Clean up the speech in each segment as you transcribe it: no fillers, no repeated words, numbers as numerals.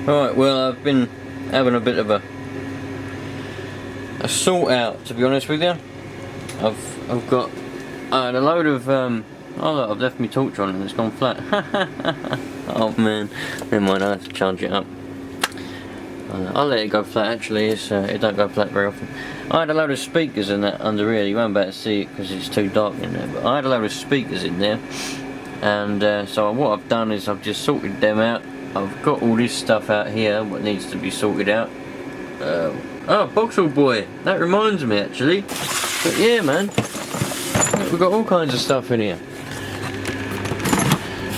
Right, well, I've been having a bit of a sort out, to be honest with you. I've got a load of oh look, I've left my torch on and it's gone flat. Oh man, never mind, I have to charge it up. I'll let it go flat. Actually, it don't go flat very often. I had a load of speakers in that under here. You won't be able to see it because it's too dark in there, but I had a load of speakers in there, and so what I've done is I've just sorted them out. I've got all this stuff out here what needs to be sorted out. Oh, Boxall boy, that reminds me actually. But yeah, man, we've got all kinds of stuff in here.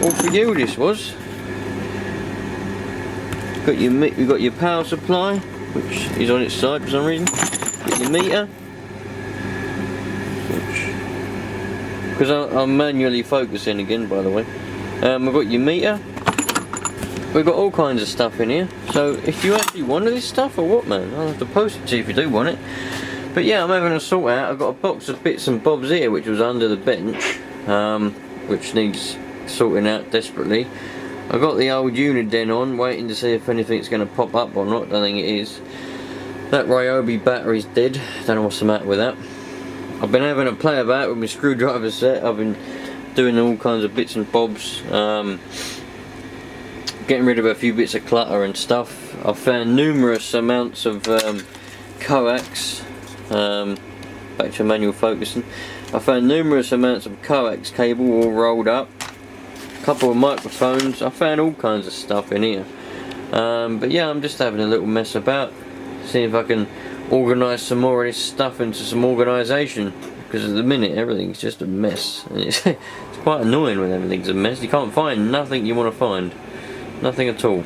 All for you, this was. We've got your power supply, which is on its side for some reason. Got your meter, because I'm manually focusing again, by the way. We've got your meter. We've got all kinds of stuff in here. So if you actually want this stuff or what, man, I'll have to post it to you if you do want it. But yeah, I'm having a sort out. I've got a box of bits and bobs here, which was under the bench, which needs sorting out desperately. I've got the old Uniden on, waiting to see if anything's going to pop up or not. Don't think it is. That Ryobi battery's dead. Don't know what's the matter with that. I've been having a play about with my screwdriver set. I've been doing all kinds of bits and bobs, getting rid of a few bits of clutter and stuff. I've found numerous amounts of coax. Back to manual focusing. I found numerous amounts of coax cable all rolled up. Couple of microphones. I found all kinds of stuff in here, but yeah, I'm just having a little mess about, seeing if I can organise some more of this stuff into some organisation, because at the minute everything's just a mess, and it's quite annoying when everything's a mess. You can't find nothing you want to find, nothing at all.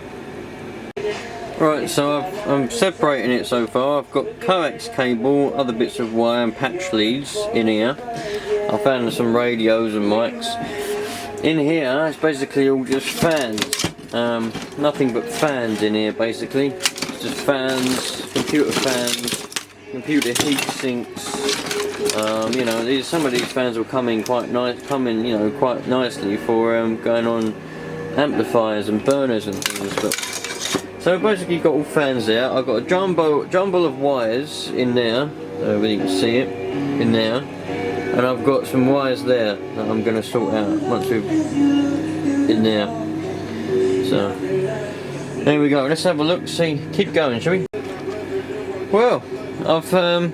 Right, so I'm separating it so far. I've got coax cable, other bits of wire and patch leads in here. I found some radios and mics. In here, it's basically all just fans. Nothing but fans in here, basically. It's just fans, computer heat sinks. You know, some of these fans will come in quite nice, quite nicely for going on amplifiers and burners and things. But so basically, you've got all fans there. I've got a jumble of wires in there. Whether you can see it in there. And I've got some wires there that I'm going to sort out once we've in there. So there we go. Let's have a look. See, keep going, shall we? Well, I've found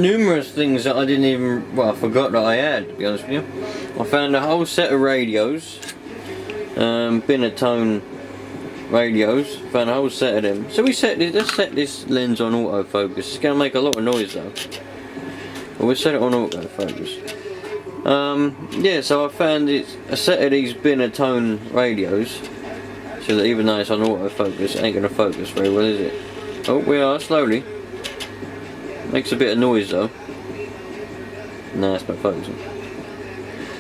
numerous things that I didn't even. Well, I forgot that I had. To be honest with you, I found a whole set of radios, binatone radios. Found a whole set of them. So let's set this lens on autofocus. It's going to make a lot of noise though. Well, we'll set it on autofocus. Yeah, so I found a set of these binatone radios, so that even though it's on autofocus, it ain't going to focus very well, is it? Oh, we are, slowly. Makes a bit of noise though. Nah, it's not focusing.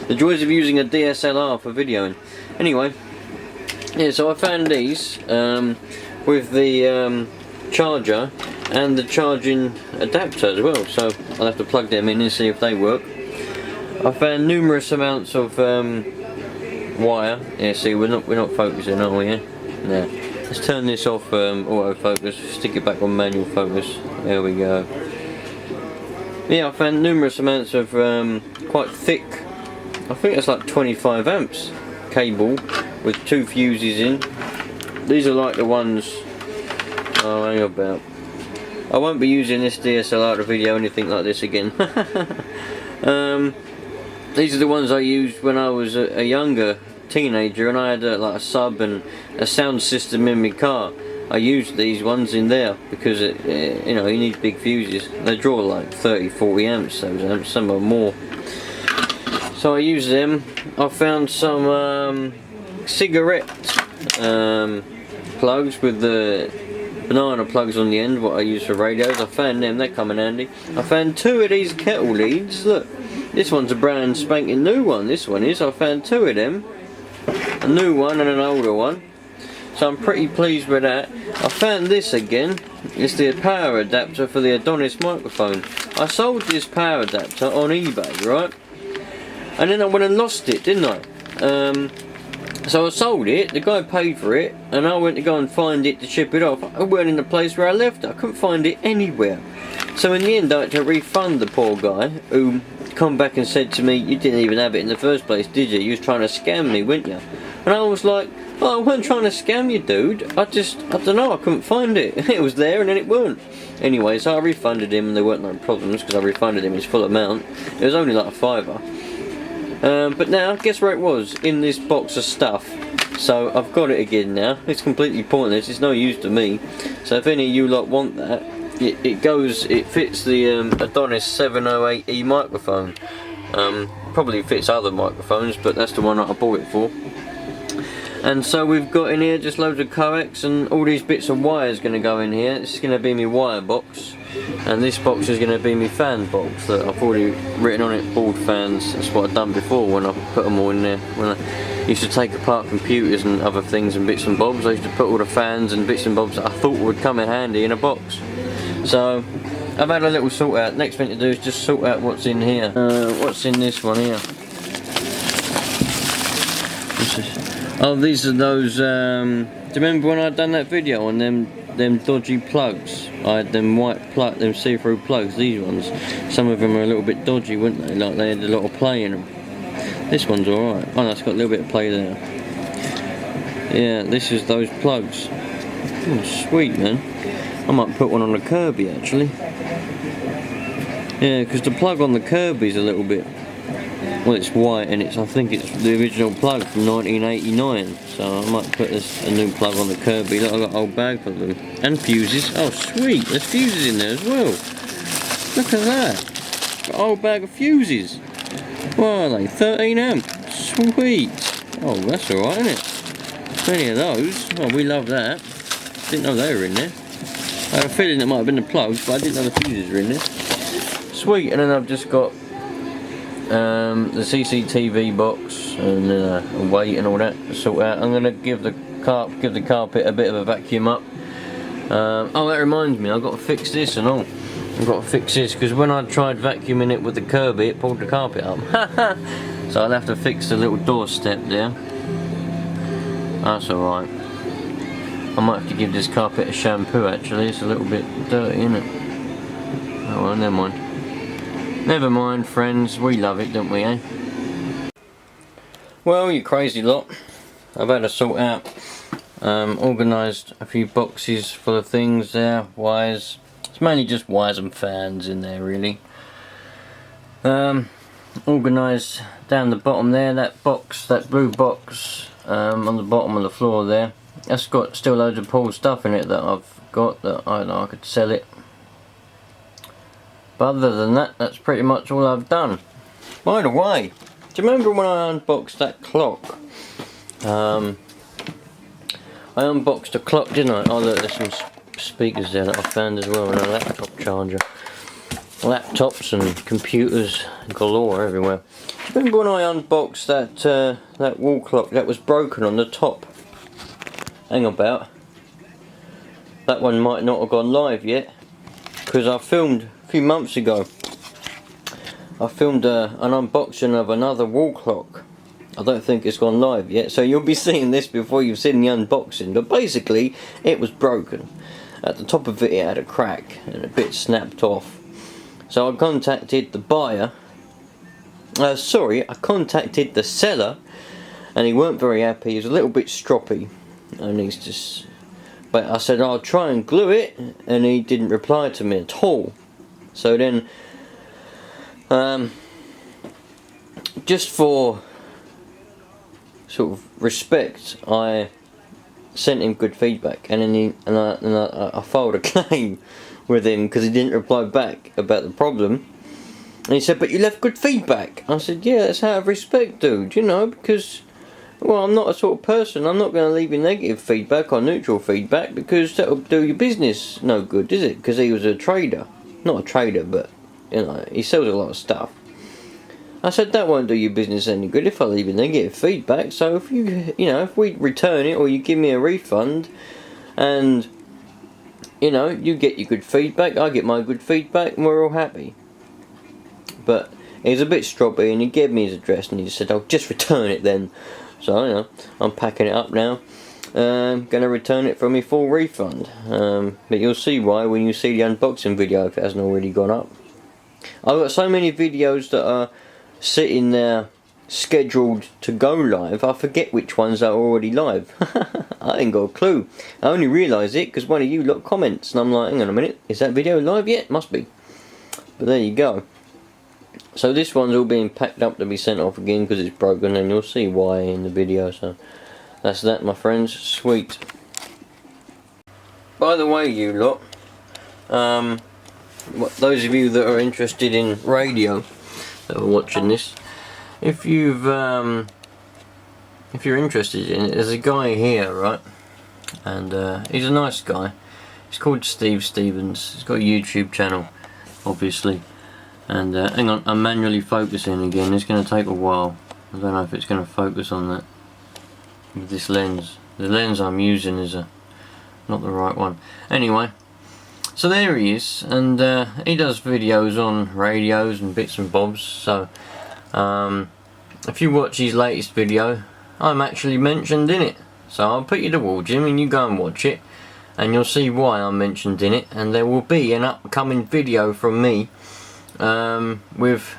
The joys of using a DSLR for videoing. Anyway, yeah, so I found these with the charger and the charging adapter as well, so I'll have to plug them in and see if they work. I found numerous amounts of wire. Yeah, see, we're not focusing, are we? Yeah. No. Let's turn this off autofocus. Stick it back on manual focus. There we go. Yeah, I found numerous amounts of quite thick. I think it's like 25 amps cable with 2 fuses in. These are like the ones. Oh, hang about. I won't be using this DSLR to video anything like this again. These are the ones I used when I was a younger teenager and I had like a sub and a sound system in my car. I used these ones in there because you know, you need big fuses. They draw like 30-40 amps, those amps, some are more. So I used them. I found some cigarette plugs with the banana plugs on the end, what I use for radios. I found them, they come in handy. I found 2 of these kettle leads. Look, this one's a brand spanking new one, this one is. I found 2 of them, a new one and an older one, so I'm pretty pleased with that. I found this again. It's the power adapter for the Adonis microphone. I sold this power adapter on eBay, right? And then I went and lost it, didn't I? So I sold it, the guy paid for it, and I went to go and find it to ship it off. I weren't in the place where I left it, I couldn't find it anywhere. So in the end I had to refund the poor guy, who come back and said to me, you didn't even have it in the first place, did you? You was trying to scam me, weren't you? And I was like, oh, I wasn't trying to scam you, dude. I don't know, I couldn't find it. It was there and then it weren't. Anyway, so I refunded him and there weren't no problems because I refunded him his full amount. It was only like a £5. But now, guess where it was? In this box of stuff. So I've got it again now. It's completely pointless, it's no use to me. So if any of you lot want that, it fits the Adonis 708E microphone. Probably fits other microphones, but that's the one that I bought it for. And so we've got in here just loads of coax and all these bits of wires going to go in here. This is going to be my wire box, and this box is going to be my fan box that I've already written on it, board fans. That's what I've done before when I put them all in there. When I used to take apart computers and other things and bits and bobs, I used to put all the fans and bits and bobs that I thought would come in handy in a box. So I've had a little sort out. Next thing to do is just sort out what's in here. What's in this one here? Oh, these are those, do you remember when I'd done that video on them dodgy plugs? I had them white plug, them see-through plugs, these ones. Some of them are a little bit dodgy, weren't they? Like they had a lot of play in them. This one's alright. Oh no, it's got a little bit of play there. Yeah, this is those plugs. Oh, sweet, man. I might put one on the Kirby, actually. Yeah, because the plug on the Kirby's a little bit... Well, it's white and I think it's the original plug from 1989. So I might put a new plug on the Kirby. Look, I've got a whole bag full of them. And fuses. Oh, sweet. There's fuses in there as well. Look at that. Got a whole bag of fuses. What are they? 13 amp. Sweet. Oh, that's alright, isn't it? Plenty of those. Oh, we love that. Didn't know they were in there. I had a feeling it might have been the plugs, but I didn't know the fuses were in there. Sweet. And then I've just got the CCTV box and a weight and all that to sort out. I'm gonna give the carpet a bit of a vacuum up. Oh, that reminds me, I've got to fix this and all. I've got to fix this because when I tried vacuuming it with the Kirby, it pulled the carpet up. So I'll have to fix the little doorstep there. That's alright. I might have to give this carpet a shampoo actually. It's a little bit dirty, isn't it? Oh well, never mind. Never mind, friends, we love it, don't we, eh? Well, you crazy lot, I've had to sort out, organised a few boxes full of things there, wires. It's mainly just wires and fans in there, really. Organised down the bottom there, that box, that blue box, on the bottom of the floor there. That's got still loads of Paul's stuff in it that I've got that I know I could sell it. But other than that, that's pretty much all I've done. By the way, do you remember when I unboxed that clock? I unboxed a clock, didn't I? Oh look, there's some speakers there that I found as well, and a laptop charger. Laptops and computers galore everywhere. Do you remember when I unboxed that wall clock that was broken on the top? Hang about. That one might not have gone live yet, because I filmed a few months ago. I filmed an unboxing of another wall clock. I don't think it's gone live yet, so you'll be seeing this before you've seen the unboxing. But basically, it was broken. At the top of it, it had a crack and a bit snapped off. So I contacted the buyer. I contacted the seller, and he weren't very happy. He was a little bit stroppy, and he's just. But I said I'll try and glue it, and he didn't reply to me at all. So then, just for sort of respect, I sent him good feedback, and then I filed a claim with him because he didn't reply back about the problem. And he said, "But you left good feedback." I said, "Yeah, that's out of respect, dude. You know, because." Well, I'm not a sort of person, I'm not going to leave you negative feedback or neutral feedback because that'll do your business no good, is it? Because he was a trader. Not a trader, but, you know, he sells a lot of stuff. I said, that won't do your business any good if I leave you negative feedback, so if if we return it or you give me a refund and, you know, you get your good feedback, I get my good feedback and we're all happy. But he was a bit stroppy and he gave me his address and he said, "I'll just return it then." So, you know, I'm packing it up now. Gonna return it for me full refund. But you'll see why when you see the unboxing video if it hasn't already gone up. I've got so many videos that are sitting there scheduled to go live, I forget which ones are already live. I ain't got a clue. I only realise it because one of you lot comments and I'm like, hang on a minute, is that video live yet? Must be. But there you go. So this one's all being packed up to be sent off again because it's broken, and you'll see why in the video. So that's that, my friends. Sweet. By the way, you lot, those of you that are interested in radio that are watching this, if you're interested in it, there's a guy here, right? And he's a nice guy. He's called Steve Stevens. He's got a YouTube channel, obviously. And hang on, I'm manually focusing again. It's going to take a while. I don't know if it's going to focus on that with this lens. The lens I'm using is not the right one. Anyway, so there he is, and he does videos on radios and bits and bobs. So if you watch his latest video, I'm actually mentioned in it. So I'll put you towards him and you go and watch it, and you'll see why I'm mentioned in it. And there will be an upcoming video from me with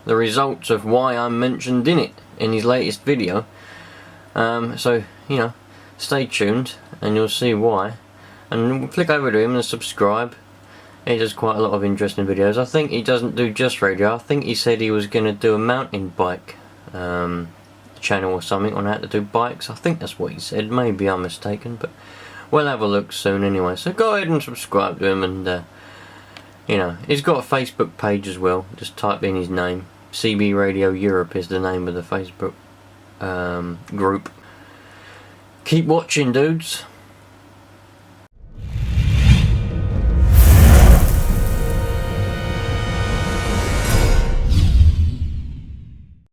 the results of why I'm mentioned in it in his latest video. So, you know, stay tuned and you'll see why. And click over to him and subscribe. He does quite a lot of interesting videos. I think he doesn't do just radio. I think he said he was going to do a mountain bike channel or something on how to do bikes. I think that's what he said. Maybe I'm mistaken, but we'll have a look soon anyway. So go ahead and subscribe to him, and you know, he's got a Facebook page as well. Just type in his name. CB Radio Europe is the name of the Facebook group. Keep watching, dudes.